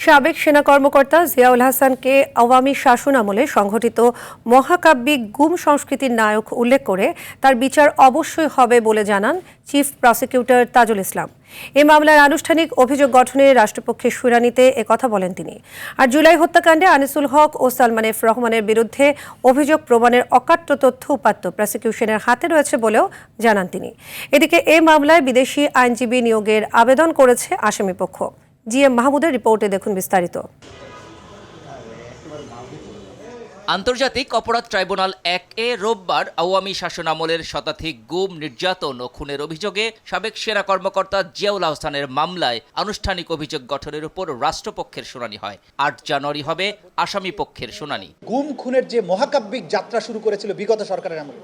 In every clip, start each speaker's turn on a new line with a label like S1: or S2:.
S1: সাবেক সেনা কর্মকর্তা জিয়াউল হাসানকে আওয়ামী শাসনামলে সংঘটিত মহাকাব্যিক গুম সংস্কৃতির নায়ক উল্লেখ করে তার বিচার অবশ্যই হবে বলে জানান চিফ প্রসিকিউটর তাজুল ইসলাম। এ মামলার আনুষ্ঠানিক অভিযোগ গঠনে রাষ্ট্রপক্ষের শুনানিতে একথা বলেন তিনি। আর জুলাই হত্যাকাণ্ডে আনিসুল হক ও সালমান এফ রহমানের বিরুদ্ধে অভিযোগ প্রমাণের অকাট্য তথ্য উপাত্ত প্রসিকিউশনের হাতে রয়েছে বলেও জানান তিনি। এদিকে এ মামলায় বিদেশি আইনজীবী নিয়োগের আবেদন করেছে আসামিপক্ষ। জিএম মাহমুদের রিপোর্টে দেখুন বিস্তারিত।
S2: আন্তর্জাতিক অপরাধ ট্রাইব্যুনাল 1-এ রোববার আওয়ামী শাসনামলের শতাধিক গুম, নির্যাতন ও খুনের অভিযোগে সাবেক সেনা কর্মকর্তা জিয়াউল হাসানের মামলায় আনুষ্ঠানিক অভিযোগ গঠনের উপর রাষ্ট্রপক্ষের শুনানি হয়। 8 জানুয়ারি হবে আসামি পক্ষের শুনানি।
S3: গুম খুনের যে মহাকাব্যিক যাত্রা শুরু করেছিল বিগত সরকারের আমলে,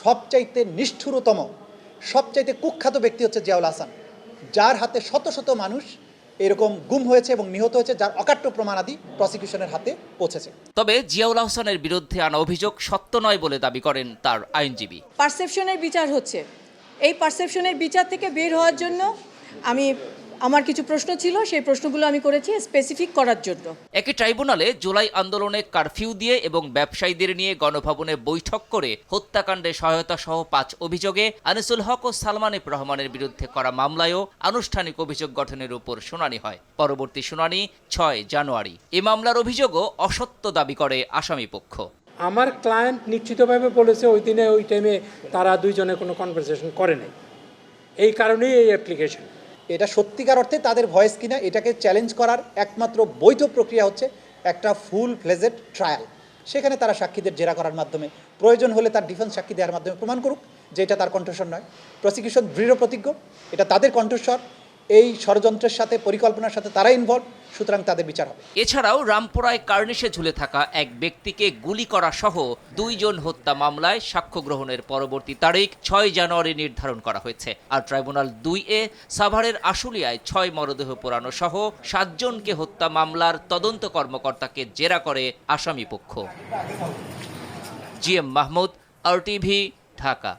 S3: সবচাইতে নিষ্ঠুরতম, সবচাইতে কুখ্যাত ব্যক্তি হচ্ছে জিয়াউল হাসান, যার হাতে শত শত মানুষ এরকম গুম হয়েছে এবং নিহত হয়েছে, যার অকাট্য প্রমাণাদি প্রসিকিউশনের হাতে পৌঁছেছে।
S2: তবে জিয়াউল হাসানের বিরুদ্ধে আনা অভিযোগ সত্য নয় বলে দাবি করেন তার আইনজীবী।
S4: পারসেপশনের বিচার হচ্ছে, এই পারসেপশনের বিচার থেকে বের হওয়ার জন্য আমার কিছু প্রশ্ন ছিল, সেই প্রশ্নগুলো আমি করেছি স্পেসিফিক করার জন্য।
S2: একই ট্রাইব্যুনালে জুলাই আন্দোলনে কারফিউ দিয়ে এবং ব্যবসায়ীদের নিয়ে গণভবনে বৈঠক করে হত্যাকাণ্ডে সহায়তা সহ 5 অভিযোগে আনিসুল হক ও সালমান এফ রহমানের বিরুদ্ধে করা মামলায়ও আনুষ্ঠানিক অভিযোগ গঠনের উপর শুনানি হয়। পরবর্তী শুনানি 6 জানুয়ারি। এই মামলার অভিযোগও অসত্য দাবি করে আসামিপক্ষ।
S5: আমার ক্লায়েন্ট নিশ্চিতভাবে বলেছে ওই দিনে ওই টাইমে তারা দুইজনে কোনো কনভারসেশন করে নাই, এই কারণেই এই অ্যাপ্লিকেশন।
S3: এটা সত্যিকার অর্থে তাদের ভয়েস কিনা এটাকে চ্যালেঞ্জ করার একমাত্র বৈধ প্রক্রিয়া হচ্ছে একটা ফুল ফ্লেজেড ট্রায়াল। সেখানে তারা সাক্ষীদের জেরা করার মাধ্যমে, প্রয়োজন হলে তার ডিফেন্স সাক্ষী দেওয়ার মাধ্যমে প্রমাণ করুক যে এটা তার কণ্ঠস্বর নয়। প্রসিকিউশন দৃঢ় প্রতিজ্ঞ এটা তাদের কণ্ঠস্বর, এই ষড়যন্ত্রের সাথে, পরিকল্পনার সাথে তারা ইনভলভ, সুতরাং তাদের বিচার হবে।
S2: এছাড়াও রামপুরায় কার্নিশে ঝুলে থাকা এক ব্যক্তিকে গুলি করা সহ 2 জন হত্যা মামলায় সাক্ষ্য গ্রহণের পরবর্তী তারিখ 6 জানুয়ারি নির্ধারণ করা হয়েছে। আর ট্রাইব্যুনাল 2-এ সাভারের আশুলিয়ায় 6 মরদেহ পোড়ানো সহ 7 জনকে হত্যা মামলার তদন্ত কর্মকর্তাকে জেরা করে আসামিপক্ষ। GM Mahmud, RTV, Dhaka.